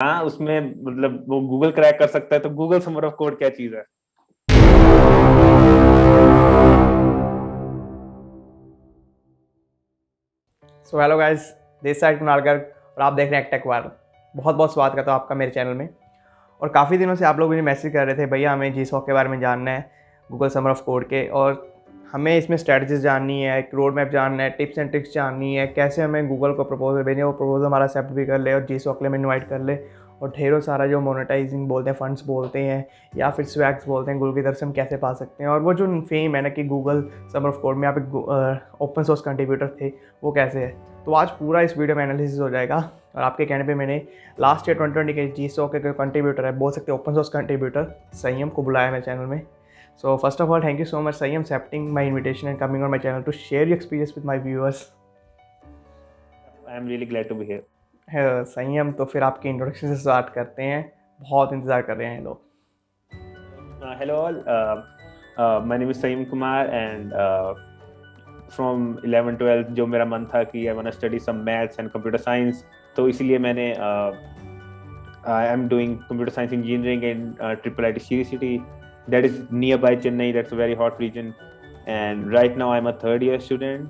हाँ, उसमें मतलब वो गूगल क्रैक कर सकता है, तो गूगल समर ऑफ कोड क्या चीज है? So hello guys, this side Kunalkar और आप देख रहे हैं टेक वार। बहुत बहुत स्वागत करता हूँ आपका मेरे चैनल में। और काफ़ी दिनों से आप लोग मुझे मैसेज कर रहे थे, भैया हमें जी सॉक के बारे में जानना है, गूगल समर ऑफ कोड के, और हमें इसमें स्ट्रेटजीज जाननी है, एक रोड मैप जानना है, टिप्स एंड ट्रिक्स जाननी है, कैसे हमें गूगल को प्रपोजल भेजें, वो प्रपोजल हमारा एक्सेप्ट भी कर ले और जी सॉक में इन्वाइट कर ले, और ढेरों सारा जो मोनेटाइजिंग बोलते हैं, फंड्स बोलते हैं या फिर स्वैग्स बोलते हैं, गूगल की तरफ से हम कैसे पा सकते हैं। और वो जो फेम है ना कि गूगल समर ऑफ कोड में आप एक ओपन सोर्स कंट्रीब्यूटर थे, वो कैसे है। तो आज पूरा इस वीडियो में एनालिसिस हो जाएगा। और आपके कहने पे मैंने लास्ट ईयर 2020 के जी सॉक के कंट्रीब्यूटर है, बोल सकते हैं ओपन सोर्स कंट्रीब्यूटर, संयम को बुलाया मेरे चैनल में। So first of all thank you so much Sanyam accepting my invitation and coming on my channel to share your experience with my viewers. I am really glad to be here. Sanyam, तो फिर आपके introduction से start करते हैं, बहुत इंतज़ार कर रहे हैं लोग। Hello all, my name is Saim Kumar and from 11 12 जो मेरा मन था कि I want to study some maths and computer science, तो इसीलिए मैंने I am doing computer science engineering in triple IT Sri city, that is near by Chennai, that's a very hot region, and right now I am a third year student.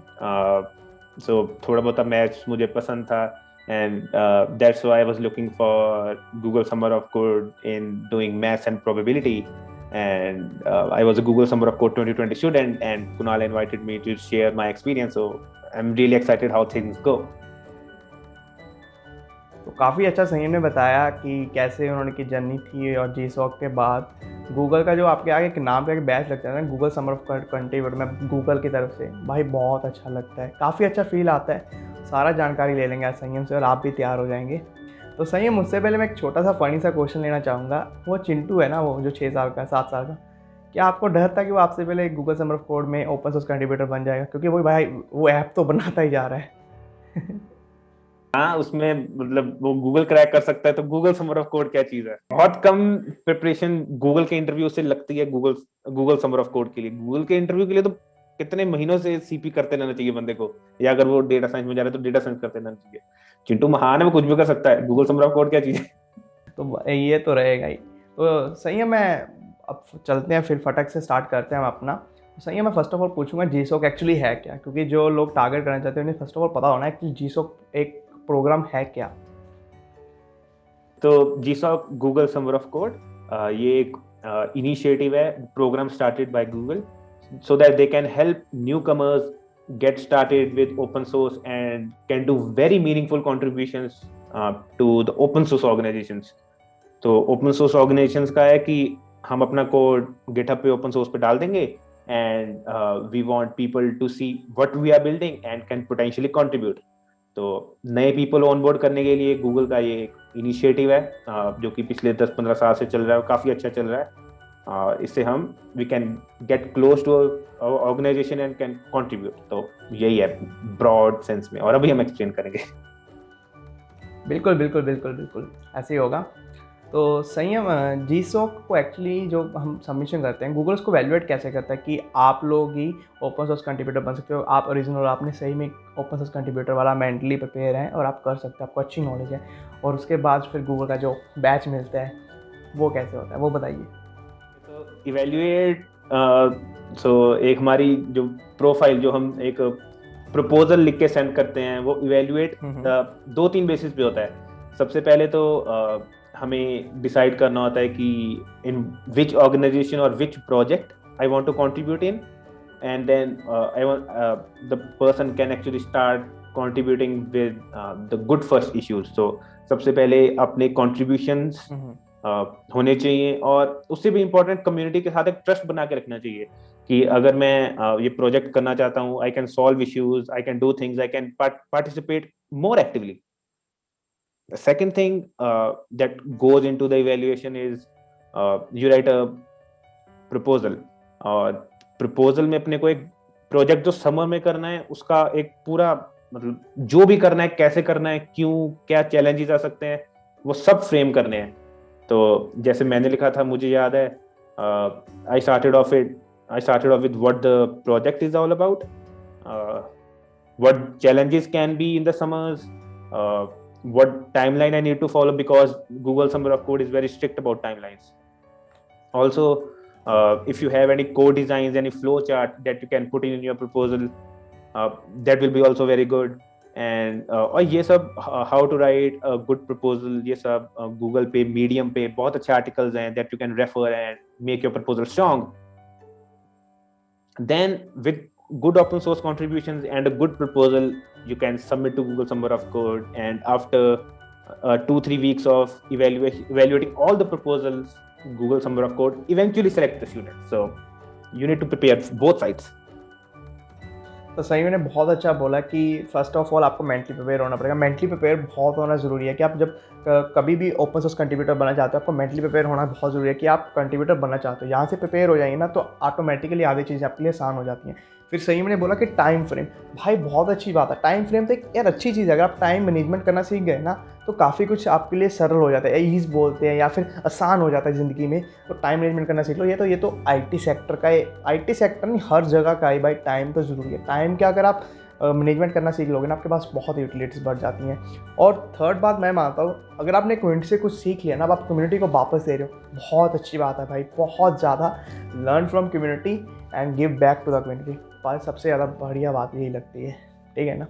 So थोड़ा बहुत maths मुझे पसंद था, and that's why I was looking for Google Summer of Code in doing maths and probability. And I was a Google Summer of Code 2020 student, and Kunal invited me to share my experience. So I'm really excited how things go. तो काफ़ी अच्छा संयम ने बताया कि कैसे उन्होंने की जर्नी थी, और जी सॉक के बाद गूगल का जो आपके आगे एक नाम का एक बैच लगता है ना, गूगल समर ऑफ कंट्रीब्यूटर में गूगल की तरफ से, भाई बहुत अच्छा लगता है, काफ़ी अच्छा फील आता है। सारा जानकारी ले लेंगे आज संयम से और आप भी तैयार हो जाएंगे। तो संयम, मुझसे पहले मैं एक छोटा सा फनी सा क्वेश्चन लेना चाहूँगा। वो चिंटू है ना, वो जो 6 साल का 7 साल का, क्या आपको डर था कि वो आपसे पहले गूगल समर ऑफ कोड में ओपन सोर्स कंट्रीब्यूटर बन जाएगा, क्योंकि वो भाई वो ऐप तो बनाता ही जा रहा है। हाँ, उसमें मतलब वो गूगल क्रैक कर सकता है, तो गूगल समर ऑफ कोड क्या चीज है? बहुत कम प्रिपरेशन गूगल के इंटरव्यू से लगती है Google Google summer of code के लिए। गूगल के इंटरव्यू के लिए तो कितने महीनों से सीपी करते रहना चाहिए बंदे को, या अगर वो डेटा साइंस में जा रहे हैं तो डेटा साइंस करते रहना चाहिए। चिंटू महान है, वो कुछ भी कर सकता है। गूगल समर ऑफ कोड क्या चीज है? तो ये तो रहेगा ही। तो सही है, मैं अब चलते हैं, फिर फटक से स्टार्ट करते हैं हम अपना। तो सही है, मैं फर्स्ट ऑफ ऑल पूछूंगा जी सॉक एक्चुअली है क्या, क्योंकि जो लोग टारगेट करना चाहते हैं उन्हें फर्स्ट ऑफ ऑल पता होना है कि जी सॉक एक प्रोग्राम है क्या। तो GSoC Google summer of code ये एक इनिशिएटिव है, program started by Google so that they can help newcomers get started with open source and can do very meaningful contributions to the open source organizations. तो open source organisations का है कि हम अपना code GitHub पे open source पे डाल देंगे, and we want people to see what we are building and can potentially contribute. तो नए पीपल ऑनबोर्ड करने के लिए गूगल का ये एक इनिशिएटिव है, जो कि पिछले 10-15 साल से चल रहा है और काफ़ी अच्छा चल रहा है। इससे हम we can get close to organisation and can contribute. तो यही है ब्रॉड सेंस में, और अभी हम एक्सप्लेन करेंगे। बिल्कुल बिल्कुल बिल्कुल बिल्कुल, ऐसे ही होगा। तो संयम, जी सॉक को एक्चुअली जो हम सबमिशन करते हैं, गूगल उसको वैल्यूएट कैसे करता है कि आप लोग ही ओपन सोर्स कंट्रीब्यूटर बन सकते हो, आप ओरिजिनल, आपने सही में ओपन सोर्स कंट्रीब्यूटर वाला मेंटली प्रिपेयर हैं और आप कर सकते हो, आपको अच्छी नॉलेज है, और उसके बाद फिर गूगल का जो बैच मिलता है वो कैसे होता है, वो बताइए। तो इवेल्युएट, सो एक हमारी जो प्रोफाइल, जो हम एक प्रपोजल लिख के सेंड करते हैं, वो इवेल्युएट हम्म। 2-3 बेसिस पे होता है। सबसे पहले तो हमें डिसाइड करना होता है कि इन विच ऑर्गेनाइजेशन और which project I want to contribute in, and then I want the person can actually start contributing with the good first issues. So सबसे पहले अपने contributions हम्म। होने चाहिए, और उससे भी इम्पोर्टेंट कम्युनिटी के साथ एक ट्रस्ट बना के रखना चाहिए कि अगर मैं ये प्रोजेक्ट करना चाहता हूँ, I can solve issues, I can do things, I can participate more actively. The second thing that goes into the evaluation is you write a proposal. और प्रपोजल में अपने को एक प्रोजेक्ट जो समर में करना है उसका एक पूरा, मतलब जो भी करना है, कैसे करना है, क्यों, क्या चैलेंजेस आ सकते हैं, वो सब फ्रेम करने हैं। तो जैसे मैंने लिखा था, मुझे याद है, I started off with what the project is all about, what challenges can be in the summers, what timeline I need to follow, because Google Summer of Code is very strict about timelines. Also, if you have any code designs, any flow chart that you can put in your proposal, that will be also very good. And और ये सब how to write a good proposal, ये सब Google पे, Medium पे बहुत अच्छे articles हैं that you can refer and make your proposal strong. Then with good open source contributions and a good proposal, you can submit to Google Summer of Code, and after 2-3 weeks of evaluating all the proposals, Google Summer of Code eventually select the student. So you need to prepare both sides. तो सही मैंने बहुत अच्छा बोला कि first of all आपको mentally prepare होना पड़ेगा। मेंटली प्रिपेयर बहुत होना ज़रूरी है कि आप जब कभी भी ओपन सोर्स कंट्रीब्यूटर बनना चाहते हो, आपको मेंटली प्रिपेयर होना बहुत ज़रूरी है कि आप कंट्रीब्यूटर बनना चाहते हो। यहाँ से प्रिपेयर हो जाएंगे ना तो ऑटोमेटिकली आधी चीज़ें आपके लिए आसान हो जाती हैं। फिर सही मैंने बोला कि टाइम फ्रेम, भाई बहुत अच्छी बात है। टाइम फ्रेम तो एक यार अच्छी चीज़ है। अगर आप टाइम मैनेजमेंट करना सीख गए ना तो काफ़ी कुछ आपके लिए सरल हो जाता है, ईज़ बोलते हैं या फिर आसान हो जाता है ज़िंदगी में। तो टाइम मैनेजमेंट करना सीख लो। ये तो आईटी सेक्टर का है, आईटी सेक्टर नहीं हर जगह का है भाई। टाइम तो ज़रूरी है। टाइम क्या अगर आप मैनेजमेंट करना सीख लोगे ना, आपके पास बहुत यूटिलिटीज़ बढ़ जाती हैं। और थर्ड बात मैं मानता हूँ, अगर आपने कम्युनिटी से कुछ सीख लिया ना, अब आप कम्युनिटी को वापस दे रहे हो, बहुत अच्छी बात है भाई, बहुत ज़्यादा। Learn from community and give back to the community, भाई सबसे ज़्यादा बढ़िया बात यही लगती है, ठीक है ना।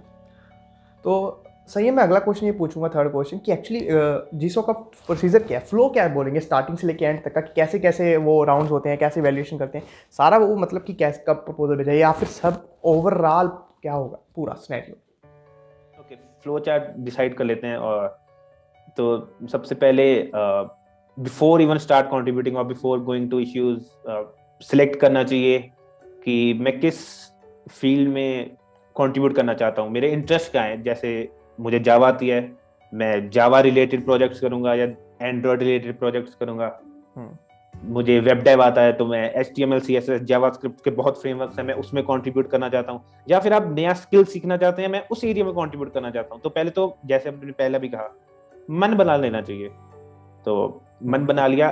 तो सही है, मैं अगला क्वेश्चन ये पूछूंगा, थर्ड क्वेश्चन, कि एक्चुअली जीसो का प्रोसीजर क्या है, फ्लो क्या है बोलेंगे स्टार्टिंग से लेके एंड तक का, कि कैसे कैसे वो राउंड्स होते हैं, कैसे वैल्यूएशन करते हैं, सारा वो मतलब कि कैसे कब प्रपोजल भेजा या फिर सब ओवरऑल क्या होगा पूरा scenario. Okay, flow chart decide कर लेते हैं। और तो सबसे पहले बिफोर इवन स्टार्ट कंट्रीब्यूटिंग और before going to issues, select करना चाहिए कि मैं किस फील्ड में कंट्रीब्यूट करना चाहता हूँ, मेरे इंटरेस्ट क्या है। जैसे मुझे जावा आती है, मैं जावा रिलेटेड प्रोजेक्ट्स करूंगा या एंड्रॉयड रिलेटेड प्रोजेक्ट्स करूंगा। मुझे वेब डेव आता है तो मैं HTML CSS जावास्क्रिप्ट के बहुत फ्रेमवर्क्स हैं, मैं उसमें कंट्रीब्यूट करना चाहता हूँ। या फिर आप नया स्किल सीखना चाहते हैं, मैं उस एरिया में कंट्रीब्यूट करना चाहता हूँ। तो पहले तो जैसे हमने पहले भी कहा, मन बना लेना चाहिए। तो मन बना लिया,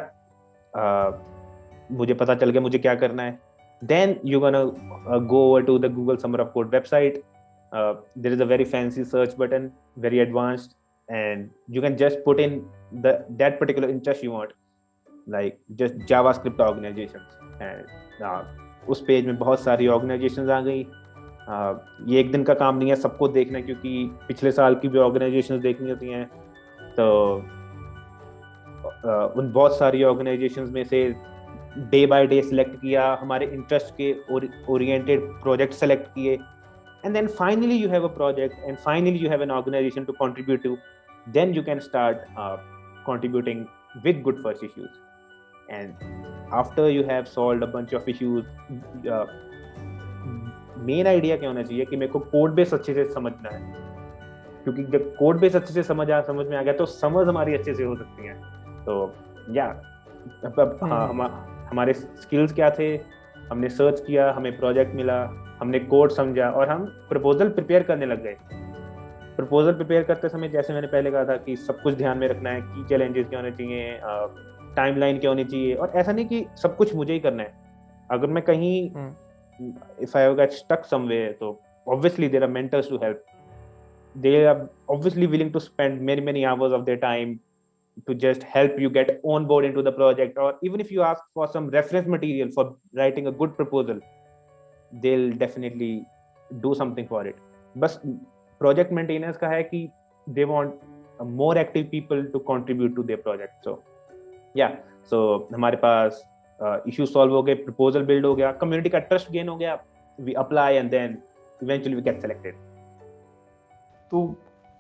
मुझे पता चल गया मुझे क्या करना है। Then you're gonna go over to the Google Summer of Code website. There is a very fancy search button, very advanced, and you can just put in that particular interest you want, like just JavaScript organizations. And उस page में बहुत सारी organisations आ गई। ये एक दिन का काम नहीं है सबको देखना, क्योंकि पिछले साल की भी ऑर्गेनाइजेशंस देखनी होती हैं। तो उन बहुत सारी ऑर्गेनाइजेशंस में से डे बाय डे सिलेक्ट किया, हमारे इंटरेस्ट के ओरिएंटेड प्रोजेक्ट सेलेक्ट किए, and then finally you have a project and finally you have an organisation to contribute to. Then you can start contributing with good first issues. And after you have solved a bunch of issues, main idea क्या होना चाहिए कि मेरे को code base अच्छे से समझना है, क्योंकि जब कोड बेस अच्छे से समझ में आ गया तो समझ हमारी अच्छे से हो सकती है। तो या हमारे स्किल्स क्या थे, हमने सर्च किया, हमें प्रोजेक्ट मिला, हमने कोड समझा और हम प्रपोजल प्रिपेयर करने लग गए। प्रपोजल प्रिपेयर करते समय जैसे मैंने पहले कहा था कि सब कुछ ध्यान में रखना है, की चैलेंजेस क्या होने चाहिए, टाइमलाइन क्या होनी चाहिए। और ऐसा नहीं कि सब कुछ मुझे ही करना है। अगर मैं कहीं if I get stuck somewhere, so obviously there are mentors to help. They are obviously willing to spend many hours of their time to just help you get on board into the project. Or even if you ask for some reference material for writing a good proposal, they'll definitely do something for it. बस project maintainers का है कि they want more active people to contribute to their project. So yeah, so हमारे pass issue solve हो गए, proposal build हो गया, community का ट्रस्ट गेन हो गया, we apply and then eventually we get selected. तो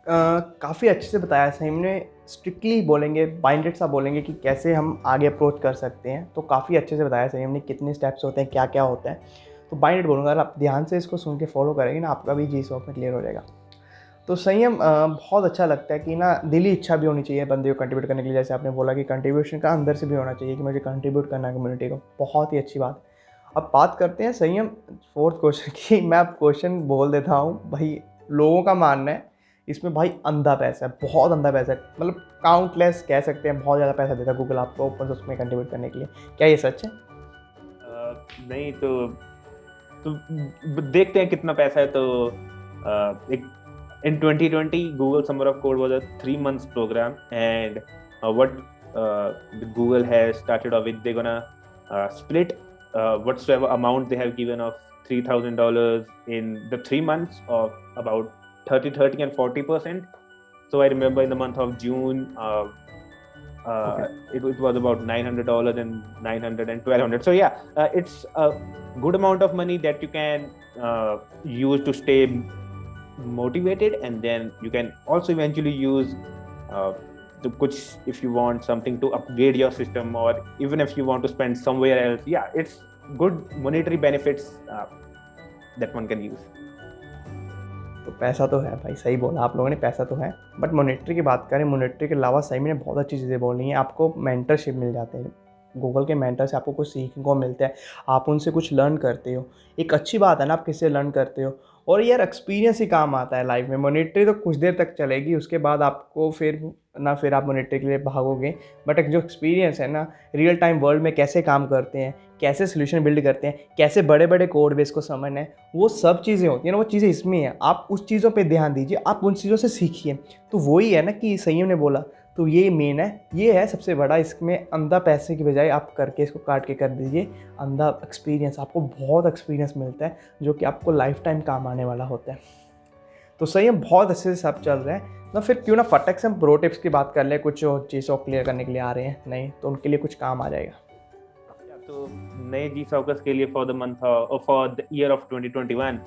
काफ़ी अच्छे से बताया सही। हमने स्ट्रिक्टली बोलेंगे, बाइंडेड सा बोलेंगे कि कैसे हम आगे अप्रोच कर सकते हैं। तो काफ़ी अच्छे से बताया सही हमने, कितने स्टेप्स होते हैं, क्या क्या होता है। तो बाइंडेड बोलूँगा, अगर आप ध्यान से इसको सुन के फॉलो करेंगे ना, आपका भी जीसॉक में क्लियर हो जाएगा। तो संयम बहुत अच्छा लगता है कि ना दिली इच्छा भी होनी चाहिए बंदे को कंट्रीब्यूट करने के लिए। जैसे आपने बोला कि कंट्रीब्यूशन का अंदर से भी होना चाहिए कि मुझे कंट्रीब्यूट करना है कम्युनिटी को, बहुत ही अच्छी बात। अब बात करते हैं संयम फोर्थ क्वेश्चन की। मैं अब क्वेश्चन बोल देता हूँ भाई, लोगों का मानना है इसमें भाई अंधा पैसा है, बहुत अंधा पैसा है, मतलब काउंटलेस कह सकते हैं, बहुत ज़्यादा पैसा देता है गूगल आपको ओपन सोर्स में कंट्रीब्यूट करने के लिए। क्या ये सच है? नहीं तो देखते हैं कितना पैसा है। तो एक in 2020, Google Summer of Code was a 3 months program, and what the Google has started off with, they're gonna split whatsoever amount they have given of $3,000 in the 3 months of about 30 and 40%. So I remember in the month of June, it was about $900 and $900 and $1,200. So yeah, it's a good amount of money that you can use to stay motivated, and then you can also eventually use to kuch if you want something to upgrade your system, or even if you want to spend somewhere else. Yeah, it's good monetary benefits that one can use. तो पैसा तो है भाई, सही बोला आप लोगों ने, पैसा तो है। बट मॉनेटरी की बात करें, मॉनेटरी के अलावा सही में बहुत अच्छी चीज़ें बोलनी है। आपको मेंटरशिप मिल जाते हैं, गूगल के मेंटर से आपको कुछ सीखने को मिलता है, आप उनसे कुछ लर्न करते हो। एक अच्छी बात है ना, आप किससे लर्न करते हो, और यार एक्सपीरियंस ही काम आता है लाइफ में। मॉनेटरी तो कुछ देर तक चलेगी, उसके बाद आपको फिर आप मॉनेटरी के लिए भागोगे। बट एक जो एक्सपीरियंस है ना, रियल टाइम वर्ल्ड में कैसे काम करते हैं, कैसे सोल्यूशन बिल्ड करते हैं, कैसे बड़े बड़े कोड बेस को समझना है, वो सब चीज़ें होती हैं ना, वो चीज़ें इसमें हैं। आप उस चीज़ों पे ध्यान दीजिए, आप उन चीज़ों से सीखिए। तो वही है ना कि संयम ने बोला, तो ये मेन है, ये है सबसे बड़ा। इसमें अंधा पैसे की बजाय आप करके इसको काट के कर दीजिए अंधा एक्सपीरियंस। आपको बहुत एक्सपीरियंस मिलता है जो कि आपको लाइफ टाइम काम आने वाला होता है। तो सही है, बहुत अच्छे से सब चल रहा है ना। फिर क्यों ना फटक से हम प्रो टिप्स की बात कर लें, कुछ चीज़ों को क्लियर करने के लिए आ रहे हैं नहीं, तो उनके लिए कुछ काम आ जाएगा। तो नए जी सॉकर्स के लिए फॉर द मंथ और फॉर द ईयर ऑफ 2021,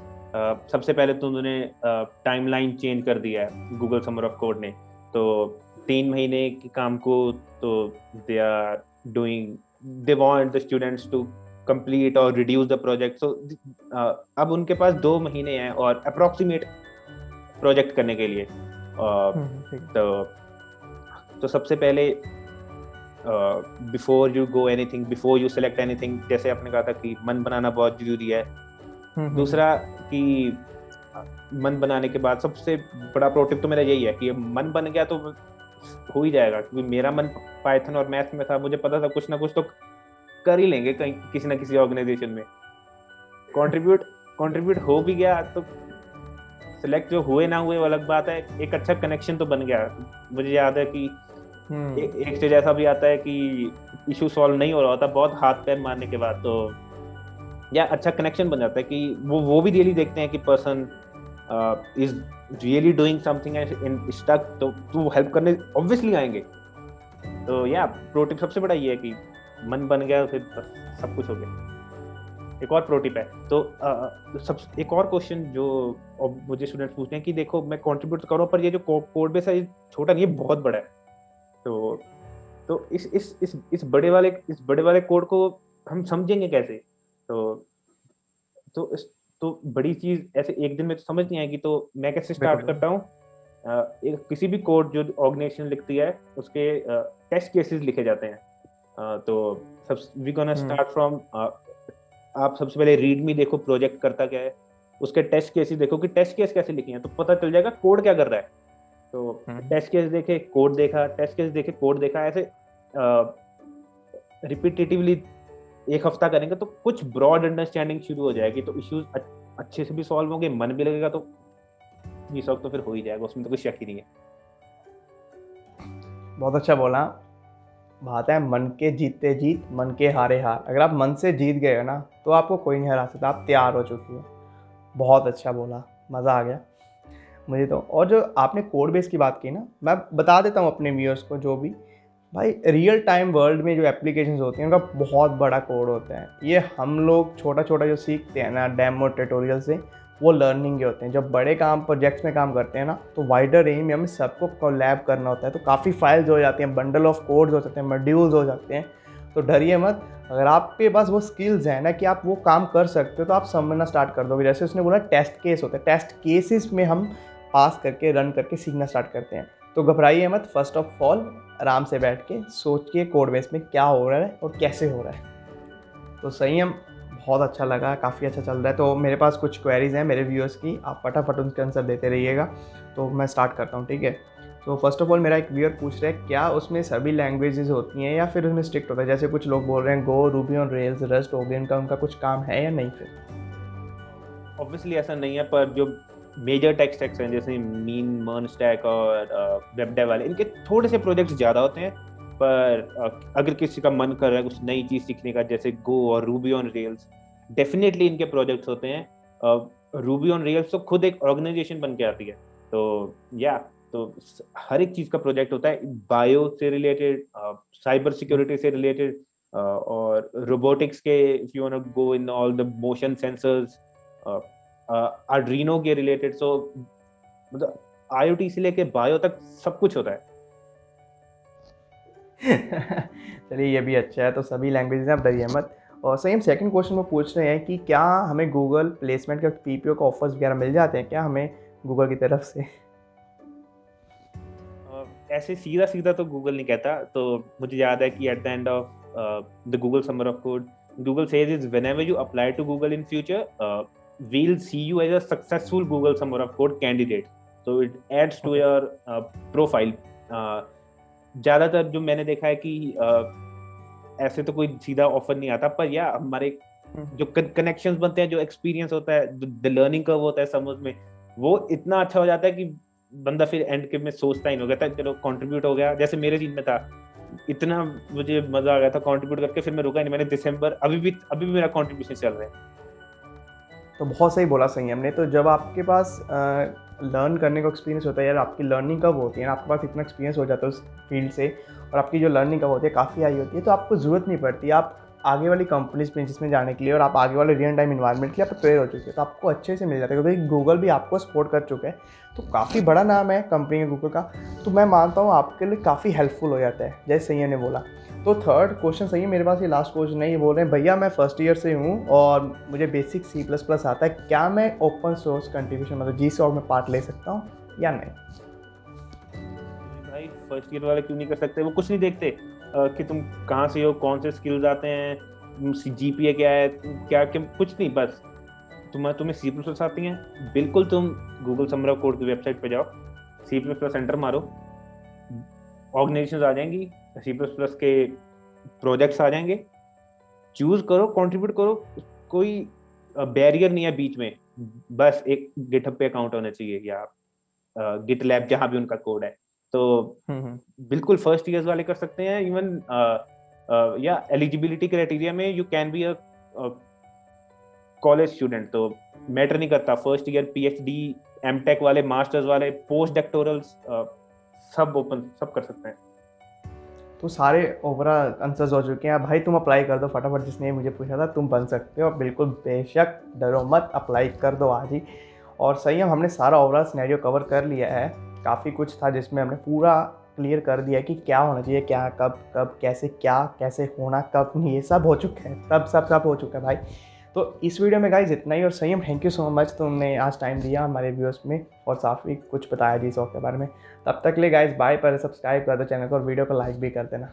सबसे पहले तो उन्होंने टाइमलाइन चेंज कर दिया है गूगल समर ऑफ कोड ने। तो 3 महीने के काम को तो they want the students to complete और रिड्यूस द प्रोजेक्ट। सो अब उनके पास 2 महीने हैं और अप्रोक्सीमेट प्रोजेक्ट करने के लिए। तो सबसे पहले before you go anything, before you select anything, जैसे आपने कहा था कि मन बनाना बहुत जरूरी है। दूसरा कि मन बनाने के बाद सबसे बड़ा प्रो टिप तो मेरा यही है कि मन बन गया तो हो ही जाएगा, क्योंकि मेरा मन पाइथन और मैथ्स में था, मुझे पता था कुछ ना कुछ तो कर ही लेंगे कहीं किसी ना किसी ऑर्गेनाइजेशन में। कंट्रीब्यूट हो भी गया तो सिलेक्ट जो हुए ना हुए वो अलग बात है, एक अच्छा कनेक्शन तो बन गया। मुझे याद है कि एक स्टेज ऐसा भी आता है कि इशू सॉल्व नहीं हो रहा होता बहुत हाथ पैर मारने के बाद, तो या अच्छा कनेक्शन बन जाता है कि वो भी रियली देखते हैं कि person is really doing something in stuck, तो हेल्प करने ऑब्वियसली आएंगे। तो या प्रो टिप सबसे बड़ा ये है कि मन बन गया फिर सब कुछ हो गया। एक और प्रो टिप है, तो एक और क्वेश्चन जो मुझे स्टूडेंट्स पूछते हैं कि देखो मैं कंट्रीब्यूट कर रहा हूँ पर ये जो कोड बेस है ये छोटा नहीं है, बहुत बड़ा है। तो इस बड़े वाले कोड को हम समझेंगे कैसे? तो बड़ी चीज ऐसे एक दिन में तो समझ नहीं आएगी। तो मैं कैसे स्टार्ट करता हूँ, किसी भी कोड जो ऑर्गेनाइजेशन लिखती है उसके टेस्ट केसेस लिखे जाते हैं। तो वी गोना स्टार्ट फ्रॉम, आप सबसे पहले रीडमी देखो प्रोजेक्ट करता क्या है, उसके टेस्ट केसेस देखो कि टेस्ट केस कैसे लिखे हैं, तो पता चल जाएगा कोड क्या कर रहा है। तो टेस्ट केस देखे कोड देखा, टेस्ट केस देखे कोड देखा, ऐसे रिपीटेटिवली एक हफ्ता करेंगे तो कुछ ब्रॉड अंडरस्टैंडिंग शुरू हो जाएगी। तो इश्यूज अच्छे से भी सॉल्व होंगे, मन भी लगेगा, तो ये सब तो फिर हो ही जाएगा, उसमें तो कोई शक ही नहीं है। बहुत अच्छा बोला। बात है मन के जीते जीत, मन के हारे हार। अगर आप मन से जीत गए हो ना तो आपको कोई नहीं हरा सकता, आप तैयार हो चुकी हो। बहुत अच्छा बोला, मज़ा आ गया मुझे तो। और जो आपने कोड बेस की बात की ना, मैं बता देता हूँ अपने व्यूअर्स को, जो भी भाई रियल टाइम वर्ल्ड में जो एप्लीकेशंस होती हैं उनका बहुत बड़ा कोड होता है। ये हम लोग छोटा छोटा जो सीखते हैं ना डेमो ट्यूटोरियल से, वो लर्निंग के होते हैं। जब बड़े काम प्रोजेक्ट्स में काम करते हैं ना तो वाइडर एम में हमें सबको कोलैब करना होता है, तो काफ़ी फाइल्स हो जाती हैं, बंडल ऑफ कोड्स हो जाते हैं, मॉड्यूल्स हो जाते हैं। तो डरिए मत, अगर आपके पास वो स्किल्स हैं ना कि आप वो काम कर सकते हो तो आप समझना स्टार्ट कर दोगे। जैसे उसने बोला टेस्ट केस होते हैं, टेस्ट केसेस में हम पास करके रन करके सीखना स्टार्ट करते हैं। तो घबराइए मत, फर्स्ट ऑफ ऑल आराम से बैठ के सोचिए कोड बेस में क्या हो रहा है और कैसे हो रहा है। तो संयम बहुत अच्छा लगा, काफ़ी अच्छा चल रहा है। तो मेरे पास कुछ क्वेरीज़ हैं मेरे व्यूअर्स की, आप फटाफट उनके आंसर देते रहिएगा। तो मैं स्टार्ट करता हूँ, ठीक है। तो फर्स्ट ऑफ ऑल मेरा एक व्यूअर पूछ रहा है क्या उसमें सभी लैंग्वेजेस होती हैं या फिर उसमें स्ट्रिक्ट होता है? जैसे कुछ लोग बोल रहे हैं गो, रूबी ऑन रेल्स, रस्ट हो गए, उनका कुछ काम है या नहीं? फिर ऑब्वियसली ऐसा नहीं है, पर जो मेजर टेक स्टैक्स हैं जैसे मीन, मर्न स्टैक और वेब डेव वाले, इनके थोड़े से प्रोजेक्ट्स ज़्यादा होते हैं। पर अगर किसी का मन कर रहा है कुछ नई चीज़ सीखने का, जैसे गो और रूबी ऑन रेल्स, डेफिनेटली इनके प्रोजेक्ट्स होते हैं। रूबी ऑन रेल्स तो खुद एक ऑर्गेनाइजेशन बन के आती है। तो या तो हर एक चीज़ का प्रोजेक्ट होता है, बायो से रिलेटेड, साइबर सिक्योरिटी से रिलेटेड, और रोबोटिक्स के, if you want to go in all the motion sensors, Arduino के रिलेटेड। सो मतलब आईओटी से लेके बायो तक सब कुछ होता है। चलिए ये भी अच्छा है, तो सभी लैंग्वेजेस हैं, आप डरिए मत। और सही, हम सेकंड क्वेश्चन में पूछ रहे हैं कि क्या हमें गूगल प्लेसमेंट के पीपीओ का ऑफर्स वगैरह मिल जाते हैं क्या हमें गूगल की तरफ से? ऐसे सीधा सीधा तो गूगल नहीं कहता। तो मुझे याद है कि at the end of the Google summer of code, Google says is whenever you apply to Google in future, we'll see you as a successful Google Summer of Code candidate. So it adds to your profile. ज़्यादातर जो मैंने देखा है कि ऐसे तो कोई सीधा ऑफर नहीं आता, पर या हमारे जो कनेक्शंस बनते हैं, जो एक्सपीरियंस होता है, द लर्निंग कर्व होता है समझ में, वो इतना अच्छा हो जाता है कि बंदा फिर एंड के में सोचता ही नहीं हो गया था, चलो कंट्रीब्यूट हो गया। जैसे मेरे चीज में था, इतना मुझे मजा आ गया था कंट्रीब्यूट करके, फिर मैं रुका नहीं, मैंने दिसंबर अभी भी मेरा कंट्रीब्यूशन चल रहा है। तो बहुत सही बोला सही हमने। तो जब आपके पास लर्न करने का एक्सपीरियंस होता है यार, आपकी लर्निंग कब होती है ना, आपके पास इतना एक्सपीरियंस हो जाता है उस फील्ड से, और आपकी जो लर्निंग कब होती है काफ़ी हाई होती है, तो आपको ज़रूरत नहीं पड़ती आप आगे वाली कंपनीज में जिसमें जाने के लिए, और आप आगे वाले रियल टाइम इन्वायरमेंट के लिए आप प्रिपेयर हो चुके हैं, तो आपको अच्छे से मिल जाता है, क्योंकि गूगल भी आपको सपोर्ट कर चुका है। तो काफ़ी बड़ा नाम है कंपनी में गूगल का, तो मैं मानता हूँ आपके लिए काफ़ी हेल्पफुल हो जाता है, जैसे सैयद ने बोला। तो थर्ड क्वेश्चन सही है, मेरे पास ये लास्ट क्वेश्चन है। ये बोल रहे हैं भैया मैं फर्स्ट ईयर से हूँ और मुझे बेसिक C++ आता है, क्या मैं ओपन सोर्स कंट्रीब्यूशन मतलब GSOC में पार्ट ले सकता हूँ या नहीं? भाई फर्स्ट ईयर वाले क्यों नहीं कर सकते? वो कुछ नहीं देखते कि तुम कहाँ से हो, कौन से स्किल्स आते हैं, जीपीए क्या है, क्या क्या, कुछ नहीं। बस तुम्हें C++ आती हैं, बिल्कुल तुम गूगल समर ऑफ कोड की वेबसाइट पे जाओ, C++ एंटर मारो, ऑर्गेनाइजेशंस आ जाएंगी, C++ के प्रोजेक्ट्स आ जाएंगे, चूज करो, कंट्रीब्यूट करो, कोई बैरियर नहीं है बीच में। बस एक गिटहब पे अकाउंट होना चाहिए, या गिटलैब जहाँ भी उनका कोड है। तो बिल्कुल फर्स्ट ईयर्स वाले कर सकते हैं। इवन या एलिजिबिलिटी क्राइटेरिया में you can be a college student, तो मैटर नहीं करता, फर्स्ट ईयर, PhD, M.Tech वाले, मास्टर्स वाले, पोस्ट डॉक्टोरल्स, सब ओपन, सब कर सकते हैं। तो सारे ओवरऑल आंसर्स हो चुके हैं भाई, तुम अप्लाई कर दो फटाफट, जिसने मुझे पूछा था, तुम बन सकते हो बिल्कुल, बेशक डरो मत, अप्लाई कर दो आज ही। और सही है, हमने सारा ओवरऑल सिनेरियो कवर कर लिया है, काफ़ी कुछ था जिसमें हमने पूरा क्लियर कर दिया कि क्या होना चाहिए, क्या कब कब कैसे, क्या कैसे होना, कब नहीं, ये सब हो चुका है, तब सब हो चुका है भाई। तो इस वीडियो में गाइज इतना ही, और सही, थैंक यू सो मच, तुमने आज टाइम दिया हमारे व्यूअर्स में और काफ़ी कुछ बताया GSOC के बारे में। तब तक ले गाइज बाय, पर सब्सक्राइब कर दो चैनल को और वीडियो को लाइक भी कर देना।